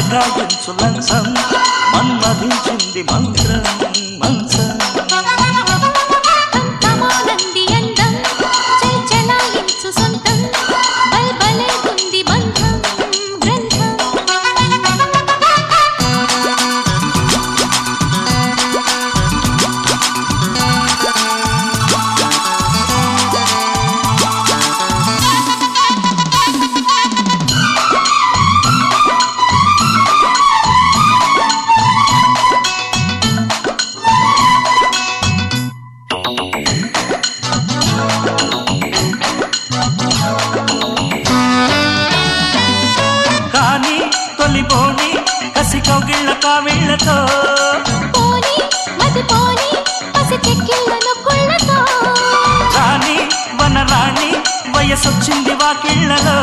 బకాయించు లంచం మన్మధించింది మంత్రం మంచం కసి కౌగిళ్ళ కావిళ్ళతో రాణి వనరాణి వయసొచ్చింది వాకిళ్ళలో